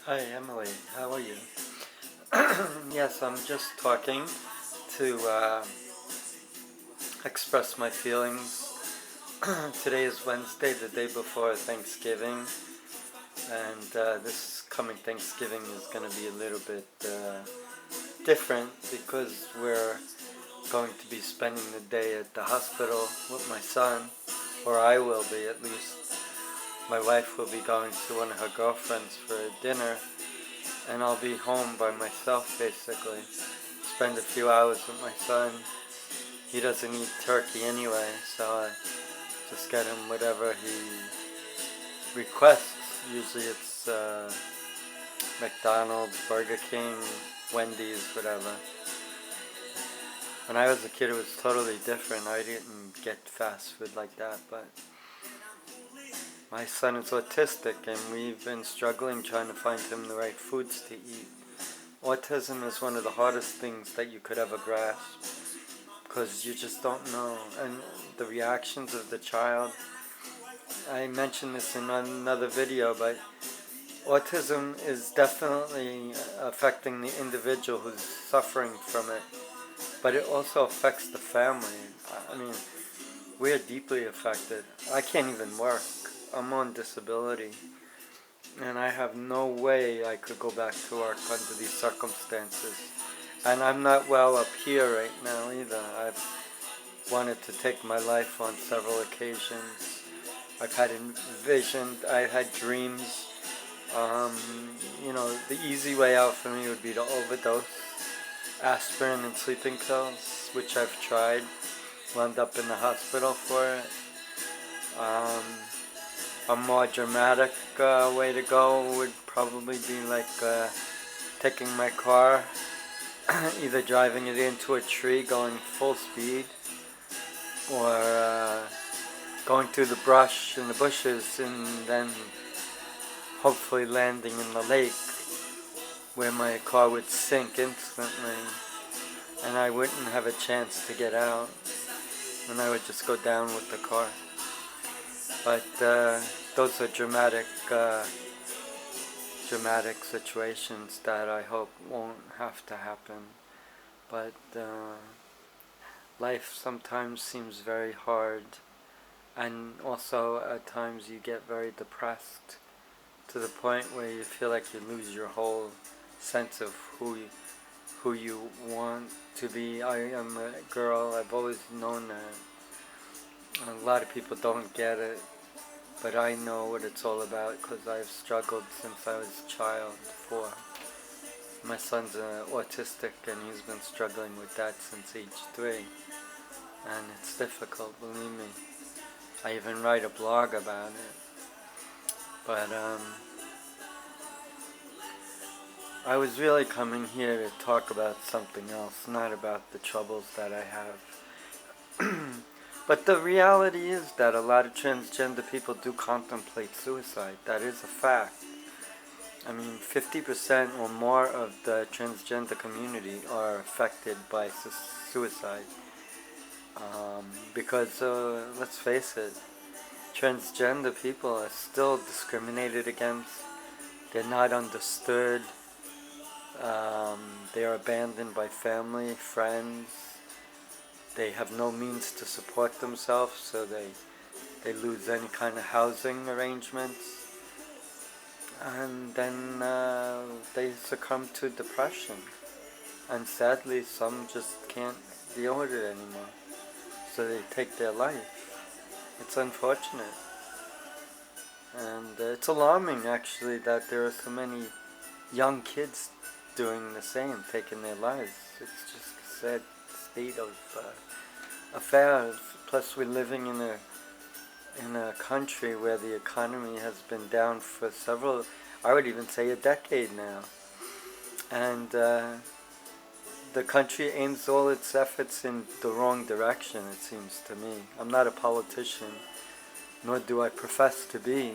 Hi, Emily. How are you? Yes, I'm just talking to express my feelings. Today is Wednesday, the day before Thanksgiving, and this coming Thanksgiving is going to be a little bit different because we're going to be spending the day at the hospital with my son, or I will be at least. My wife will be going to one of her girlfriends for dinner, and I'll be home by myself basically. Spend a few hours with my son. He doesn't eat turkey anyway, so I just get him whatever he requests. Usually it's McDonald's, Burger King, Wendy's, whatever. When I was a kid, it was totally different. I didn't get fast food like that, but my son is autistic, and we've been struggling trying to find him the right foods to eat. Autism is one of the hardest things that you could ever grasp because you just don't know. And the reactions of the child, I mentioned this in another video, but autism is definitely affecting the individual who's suffering from it, but it also affects the family. I mean, we're deeply affected. I can't even work. I'm on disability, and I have no way I could go back to work under these circumstances. And I'm not well up here right now either. I've wanted to take my life on several occasions. I've had envisioned, I've had dreams. Um, the easy way out for me would be to overdose aspirin and sleeping pills, which I've tried. Wound up in the hospital for it. A more dramatic way to go would probably be like taking my car, either driving it into a tree going full speed, or going through the brush and the bushes and then hopefully landing in the lake where my car would sink instantly and I wouldn't have a chance to get out, and I would just go down with the car. But those are dramatic situations that I hope won't have to happen. But life sometimes seems very hard, and also at times you get very depressed to the point where you feel like you lose your whole sense of who you want to be. I am a girl. I've always known that. A lot of people don't get it, but I know what it's all about because I've struggled since I was a child. My son's autistic, and he's been struggling with that since age 3, and it's difficult, believe me. I even write a blog about it. But I was really coming here to talk about something else, not about the troubles that I have. But the reality is that a lot of transgender people do contemplate suicide. That is a fact. I mean, 50% or more of the transgender community are affected by suicide. Because, let's face it, transgender people are still discriminated against. They're not understood. They are abandoned by family, friends. They have no means to support themselves, so they lose any kind of housing arrangements. And then they succumb to depression. And sadly, some just can't deal with it anymore. So they take their life. It's unfortunate. And it's alarming, actually, that there are so many young kids doing the same, taking their lives. It's just a sad state of affairs. Plus, we're living in a country where the economy has been down for several, I would even say a decade now. And the country aims all its efforts in the wrong direction, it seems to me. I'm not a politician, nor do I profess to be,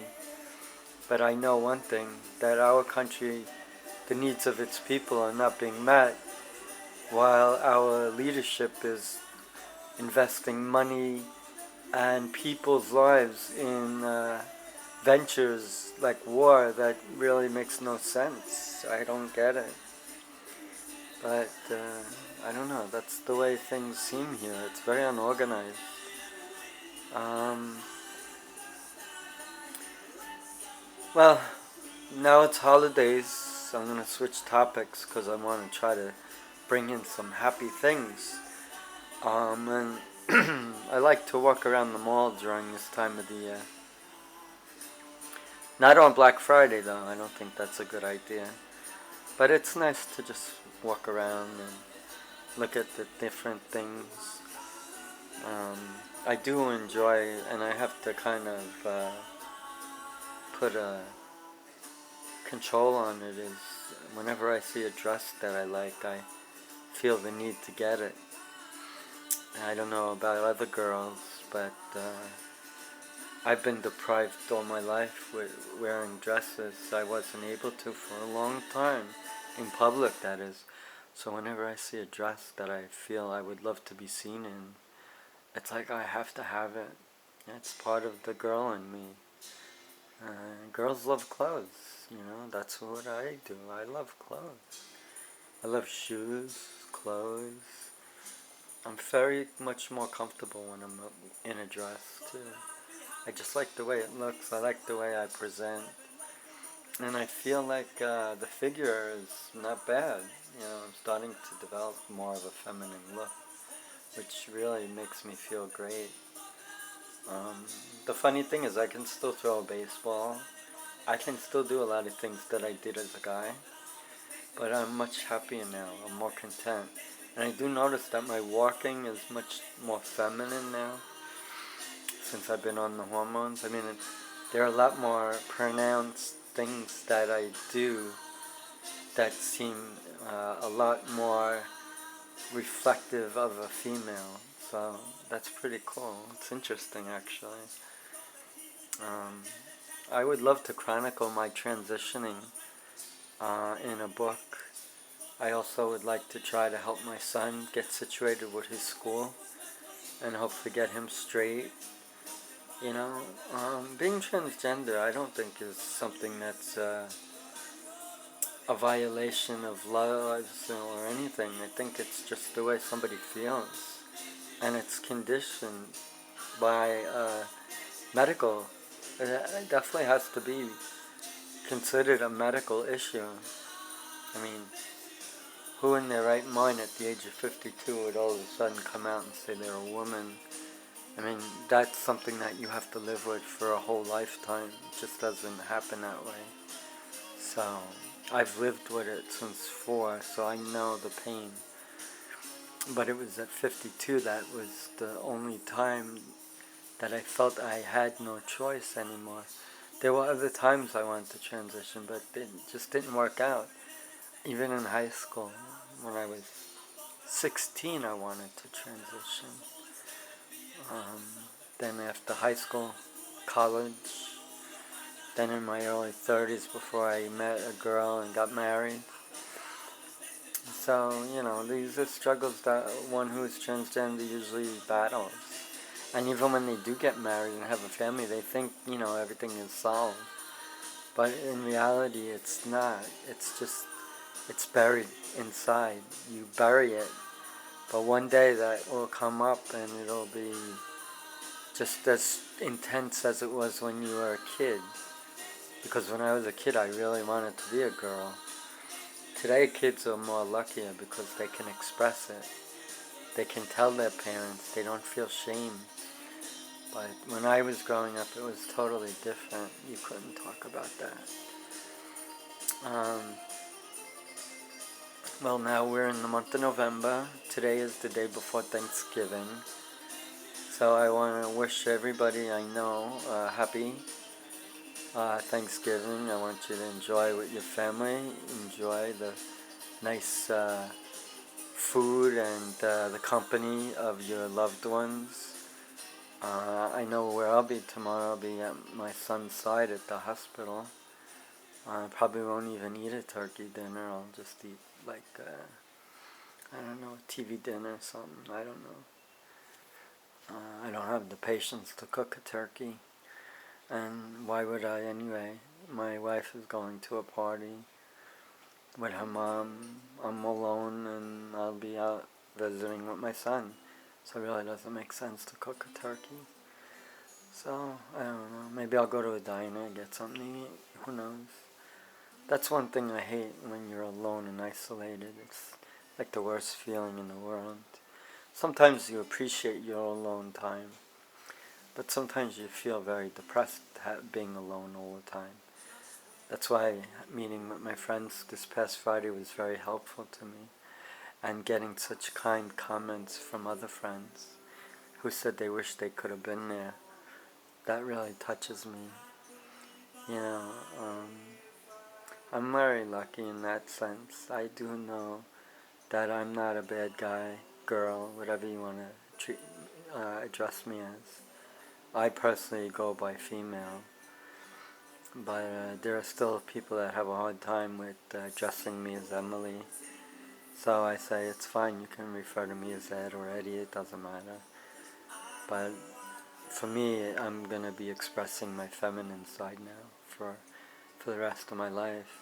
but I know one thing, that our country, the needs of its people are not being met, while our leadership is investing money and people's lives in ventures like war that really makes no sense. I don't get it. But I don't know. That's the way things seem here. It's very unorganized. Um, well, now it's holidays. So I'm going to switch topics because I want to try to bring in some happy things. And I like to walk around the mall during this time of the year. Not on Black Friday though. I don't think that's a good idea. But it's nice to just walk around and look at the different things. I do enjoy, and I have to kind of put a control on it, is whenever I see a dress that I like, I feel the need to get it. I don't know about other girls, but I've been deprived all my life with wearing dresses. I wasn't able to for a long time, in public that is. So whenever I see a dress that I feel I would love to be seen in, it's like I have to have it. It's part of the girl in me. Girls love clothes, that's what I do. I love clothes. I love shoes, clothes. I'm very much more comfortable when I'm in a dress too. I just like the way it looks. I like the way I present. And I feel like the figure is not bad. I'm starting to develop more of a feminine look, which really makes me feel great. The funny thing is I can still throw a baseball. I can still do a lot of things that I did as a guy. But I'm much happier now. I'm more content. And I do notice that my walking is much more feminine now since I've been on the hormones. I mean, there are a lot more pronounced things that I do that seem a lot more reflective of a female. So that's pretty cool. It's interesting, actually. I would love to chronicle my transitioning in a book. I also would like to try to help my son get situated with his school and hopefully get him straight. Being transgender I don't think is something that's a violation of laws or anything. I think it's just the way somebody feels. And it's conditioned by medical. It definitely has to be considered a medical issue. I mean, who in their right mind at the age of 52 would all of a sudden come out and say they're a woman? I mean, that's something that you have to live with for a whole lifetime. It just doesn't happen that way. So, I've lived with it since 4, so I know the pain. But it was at 52 that was the only time that I felt I had no choice anymore. There were other times I wanted to transition, but it just didn't work out. Even in high school, when I was 16, I wanted to transition. Then after high school, college, then in my early 30s before I met a girl and got married. So, these are struggles that one who is transgender usually battles. And even when they do get married and have a family, they think, everything is solved. But in reality, it's not. It's buried inside. You bury it. But one day that will come up and it'll be just as intense as it was when you were a kid. Because when I was a kid, I really wanted to be a girl. Today, kids are more luckier because they can express it. They can tell their parents. They don't feel shame. But when I was growing up, it was totally different. You couldn't talk about that. Well, now we're in the month of November. Today is the day before Thanksgiving. So I want to wish everybody I know happy Thanksgiving. I want you to enjoy with your family. Enjoy the nice food and the company of your loved ones. I know where I'll be tomorrow. I'll be at my son's side at the hospital. I probably won't even eat a turkey dinner. I'll just eat like, I don't know, a TV dinner or something. I don't know. I don't have the patience to cook a turkey. And why would I anyway? My wife is going to a party with her mom. I'm alone and I'll be out visiting with my son. So it really doesn't make sense to cook a turkey. So, I don't know. Maybe I'll go to a diner and get something to eat. Who knows? That's one thing I hate when you're alone and isolated. It's like the worst feeling in the world. Sometimes you appreciate your alone time, but sometimes you feel very depressed being alone all the time. That's why meeting with my friends this past Friday was very helpful to me, and getting such kind comments from other friends who said they wish they could have been there. That really touches me. You know, I'm very lucky in that sense. I do know that I'm not a bad guy, girl, whatever you want to address me as. I personally go by female, but there are still people that have a hard time with addressing me as Emily. So I say it's fine, you can refer to me as Ed or Eddie, it doesn't matter. But for me, I'm going to be expressing my feminine side now for the rest of my life.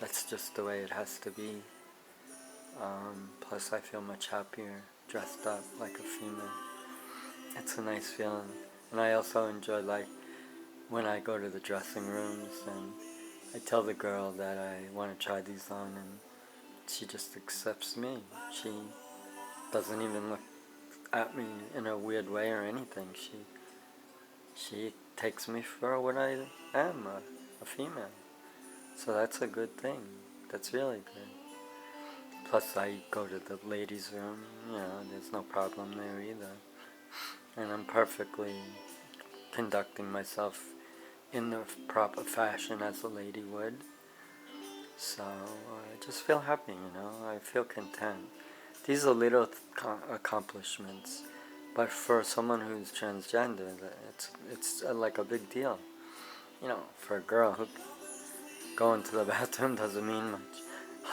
That's just the way it has to be. Plus I feel much happier dressed up like a female. It's a nice feeling. And I also enjoy, like, when I go to the dressing rooms and I tell the girl that I want to try these on, and she just accepts me. She doesn't even look at me in a weird way or anything. She takes me for what I am, a female. So that's a good thing. That's really good. Plus I go to the ladies' room, there's no problem there either. And I'm perfectly conducting myself in the proper fashion as a lady would. So I just feel happy, I feel content. These are little accomplishments, but for someone who's transgender, it's like a big deal. For a girl who going to the bathroom doesn't mean much,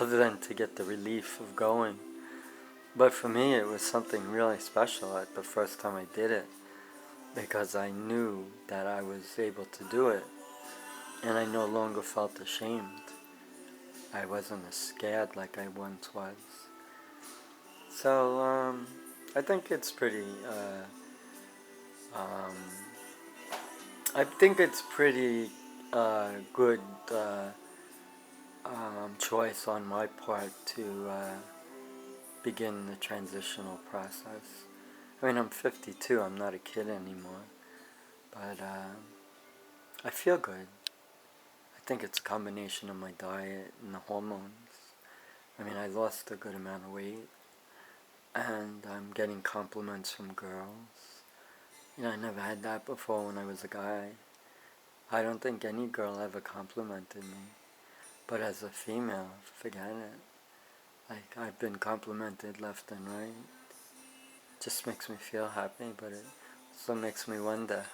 other than to get the relief of going. But for me, it was something really special at the first time I did it, because I knew that I was able to do it, and I no longer felt ashamed. I wasn't as scared like I once was. So, I think it's pretty, good choice on my part to begin the transitional process. I mean, I'm 52, I'm not a kid anymore, but I feel good. I think it's a combination of my diet and the hormones. I mean, I lost a good amount of weight, and I'm getting compliments from girls. I never had that before when I was a guy. I don't think any girl ever complimented me. But as a female, forget it. Like, I've been complimented left and right. It just makes me feel happy, but it also makes me wonder.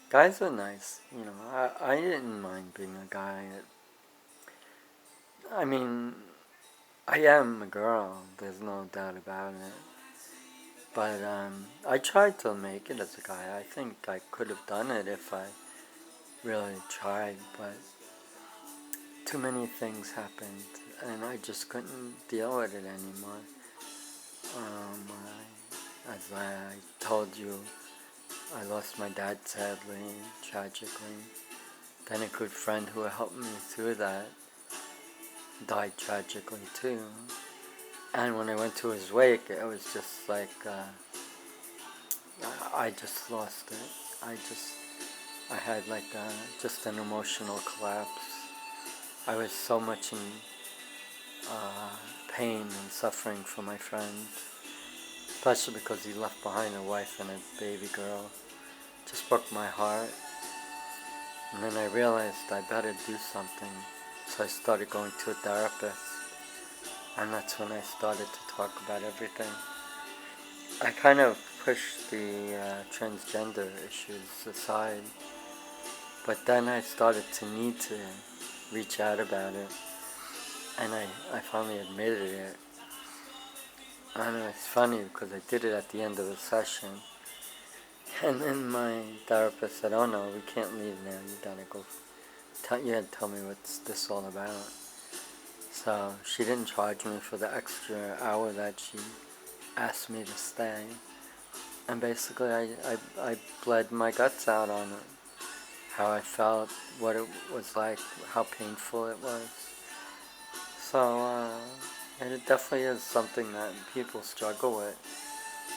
Guys are nice. I didn't mind being a guy. I mean, I am a girl, there's no doubt about it. But I tried to make it as a guy. I think I could have done it if I really tried, but too many things happened, and I just couldn't deal with it anymore. As I told you, I lost my dad sadly, tragically. Then a good friend who helped me through that died tragically too. And when I went to his wake, it was just like, I just lost it. I had like just an emotional collapse. I was so much in pain and suffering for my friend, especially because he left behind a wife and a baby girl. It just broke my heart. And then I realized I better do something. So I started going to a therapist. And that's when I started to talk about everything. I kind of pushed the transgender issues aside. But then I started to need to reach out about it. And I finally admitted it. And it's funny because I did it at the end of the session. And then my therapist said, "Oh no, we can't leave now. You gotta go. You gotta tell me what's this all about." So she didn't charge me for the extra hour that she asked me to stay. And basically, I bled my guts out on it. How I felt, what it was like, how painful it was. So, and it definitely is something that people struggle with.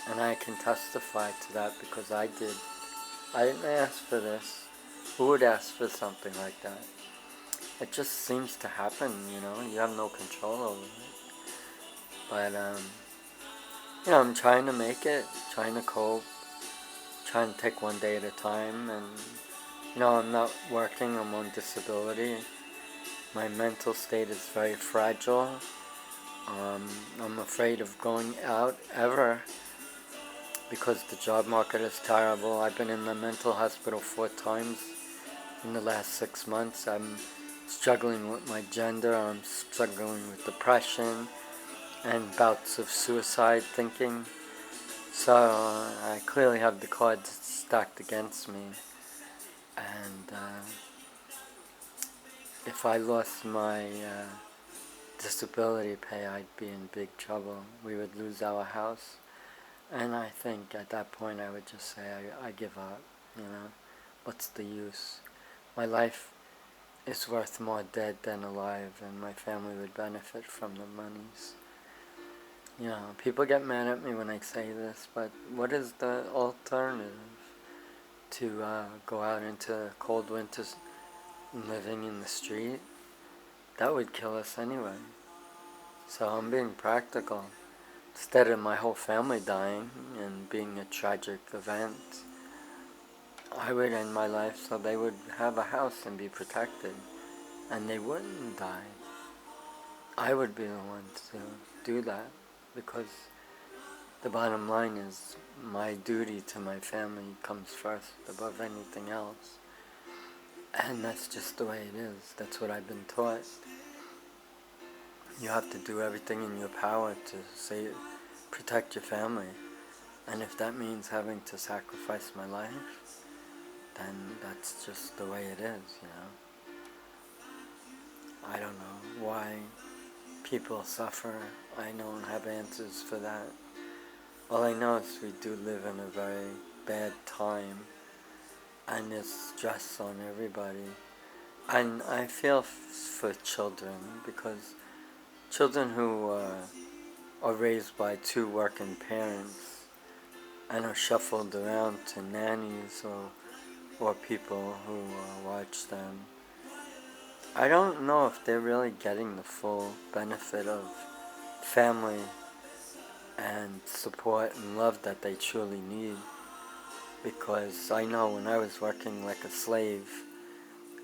And I can testify to that because I did. I didn't ask for this. Who would ask for something like that? It just seems to happen, you know. You have no control over it. But, I'm trying to make it, trying to cope, trying to take one day at a time. And, I'm not working, I'm on disability. My mental state is very fragile. I'm afraid of going out ever because the job market is terrible. I've been in the mental hospital 4 times in the last 6 months. I'm struggling with my gender. I'm struggling with depression and bouts of suicide thinking. So I clearly have the cards stacked against me. And if I lost my disability pay, I'd be in big trouble. We would lose our house. And I think at that point I would just say I give up, What's the use? My life is worth more dead than alive, and my family would benefit from the monies. People get mad at me when I say this, but what is the alternative? To go out into cold winters living in the street? That would kill us anyway. So I'm being practical. Instead of my whole family dying and being a tragic event, I would end my life so they would have a house and be protected, and they wouldn't die. I would be the one to do that, because the bottom line is my duty to my family comes first above anything else. And that's just the way it is. That's what I've been taught. You have to do everything in your power to protect your family. And if that means having to sacrifice my life, then that's just the way it is, I don't know why people suffer. I don't have answers for that. All I know is we do live in a very bad time, and there's stress on everybody. And I feel for children, because children who are raised by 2 working parents and are shuffled around to nannies or people who watch them, I don't know if they're really getting the full benefit of family and support and love that they truly need. Because I know when I was working like a slave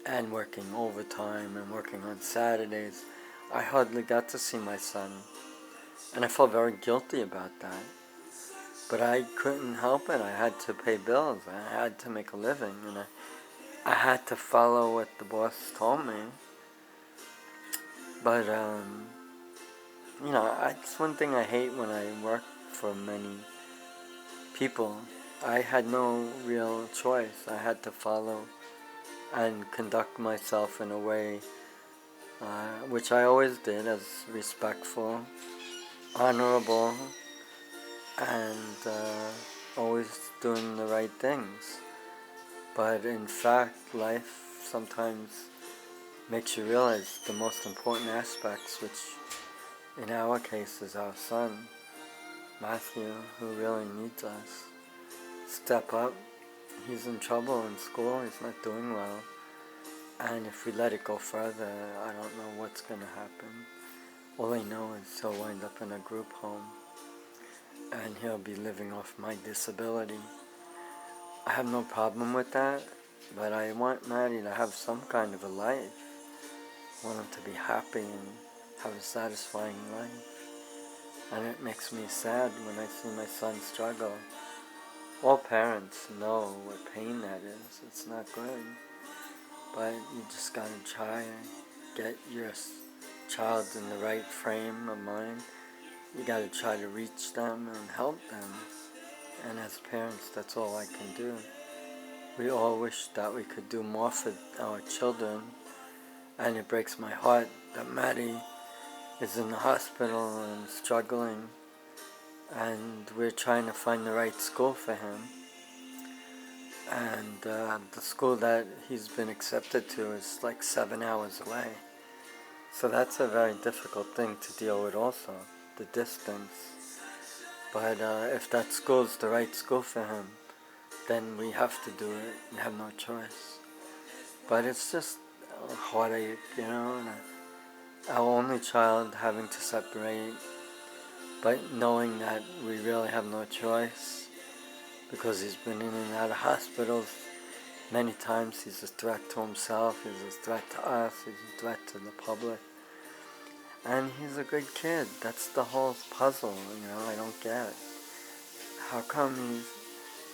and working overtime and working on Saturdays, I hardly got to see my son. And I felt very guilty about that. But I couldn't help it. I had to pay bills. I had to make a living. And I had to follow what the boss told me. But, it's one thing I hate when I work for many people. I had no real choice. I had to follow and conduct myself in a way which I always did, as respectful, honorable, and always doing the right things. But in fact, life sometimes makes you realize the most important aspects, which in our case is our son, Matthew, who really needs us. Step up. He's in trouble in school. He's not doing well. And if we let it go further, I don't know what's going to happen. All I know is he'll wind up in a group home, and he'll be living off my disability. I have no problem with that, but I want Maddie to have some kind of a life. I want him to be happy and have a satisfying life. And it makes me sad when I see my son struggle. All parents know what pain that is. It's not good. But you just gotta try and get your child in the right frame of mind. You gotta try to reach them and help them. and as parents, that's all I can do. We all wish that we could do more for our children, and it breaks my heart that Maddie is in the hospital and struggling, and we're trying to find the right school for him. And the school that he's been accepted to is like 7 hours away. So that's a very difficult thing to deal with also, the distance. But if that school's the right school for him, then we have to do it. We have no choice. But it's just a heartache, you know, and our only child having to separate, but knowing that we really have no choice because he's been in and out of hospitals many times. He's a threat to himself, he's a threat to us, he's a threat to the public. And he's a good kid. That's the whole puzzle, you know, I don't get. How come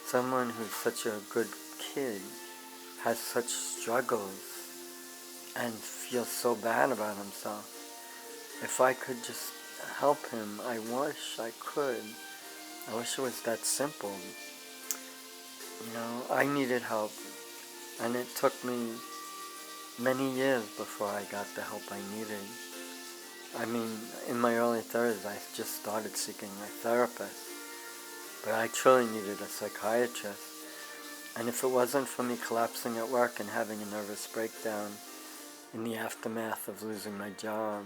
someone who's such a good kid has such struggles and feels so bad about himself? If I could just help him, I wish I could. I wish it was that simple. You know, I needed help, and it took me many years before I got the help I needed. I mean, in my early 30s, I just started seeking a therapist, but I truly needed a psychiatrist. And if it wasn't for me collapsing at work and having a nervous breakdown in the aftermath of losing my job,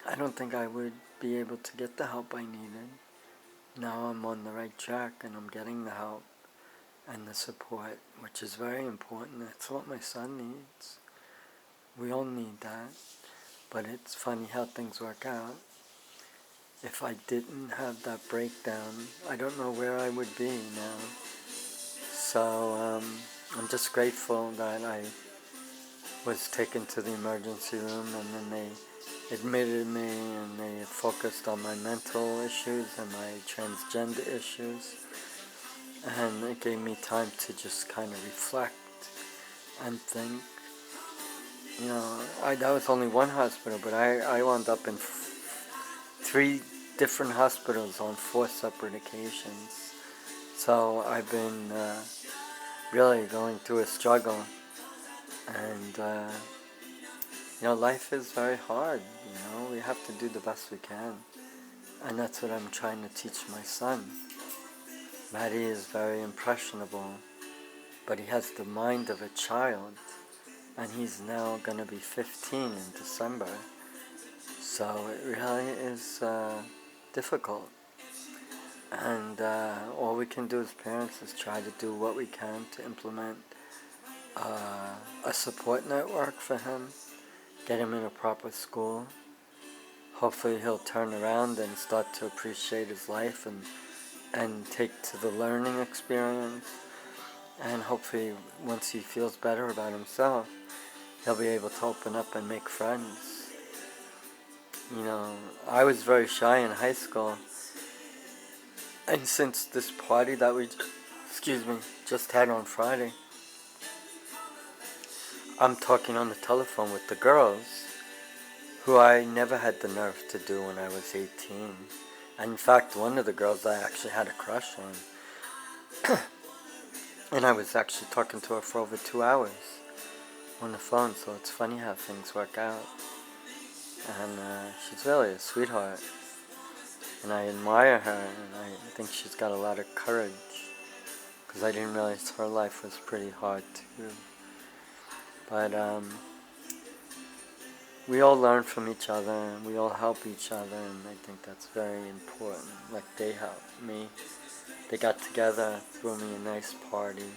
I don't think I would be able to get the help I needed. Now I'm on the right track and I'm getting the help and the support, which is very important. That's what my son needs. We all need that. But it's funny how things work out. If I didn't have that breakdown, I don't know where I would be now. So I'm just grateful that I was taken to the emergency room, and then they admitted me and they focused on my mental issues and my transgender issues. And it gave me time to just kind of reflect and think. You know, that was only one hospital, but I wound up in 3 different hospitals on 4 separate occasions. So I've been really going through a struggle. And, you know, life is very hard, you know. We have to do the best we can. And that's what I'm trying to teach my son. Maddie is very impressionable, but he has the mind of a child. And he's now going to be 15 in December. So it really is difficult. And all we can do as parents is try to do what we can to implement a support network for him, get him in a proper school. Hopefully he'll turn around and start to appreciate his life and take to the learning experience. And hopefully once he feels better about himself, he'll be able to open up and make friends. You know, I was very shy in high school. And since this party that we, just had on Friday, I'm talking on the telephone with the girls, who I never had the nerve to do when I was 18. And in fact, one of the girls I actually had a crush on. And I was actually talking to her for over 2 hours on the phone, so it's funny how things work out. And she's really a sweetheart, and I admire her, and I think she's got a lot of courage, because I didn't realize her life was pretty hard too. But we all learn from each other, and we all help each other, and I think that's very important. Like, they helped me. They got together, threw me a nice party,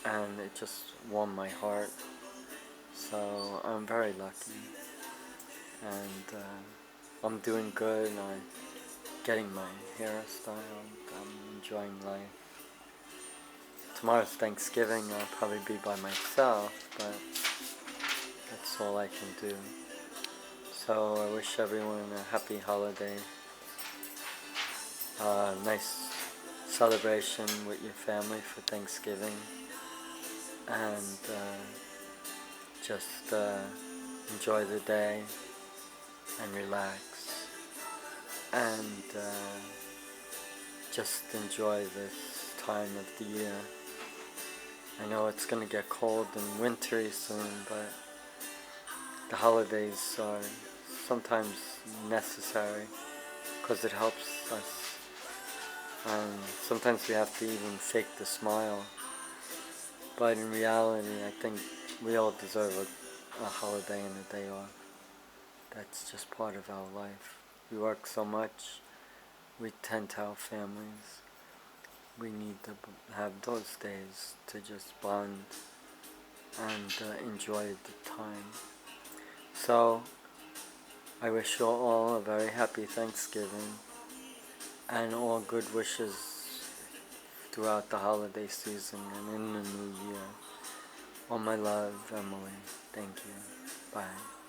and it just warmed my heart. So I'm very lucky, and I'm doing good. I'm getting my hair styled. I'm enjoying life. Tomorrow's Thanksgiving. I'll probably be by myself, but that's all I can do. So I wish everyone a happy holiday. Nice celebration with your family for Thanksgiving, and just enjoy the day and relax, and just enjoy this time of the year. I know it's going to get cold and wintry soon, but the holidays are sometimes necessary because it helps us. And sometimes we have to even fake the smile. But in reality, I think we all deserve a holiday and a day off. That's just part of our life. We work so much. We tend to our families. We need to have those days to just bond and enjoy the time. So, I wish you all a very happy Thanksgiving and all good wishes throughout the holiday season and in the new year. All my love, Emily. Thank you. Bye.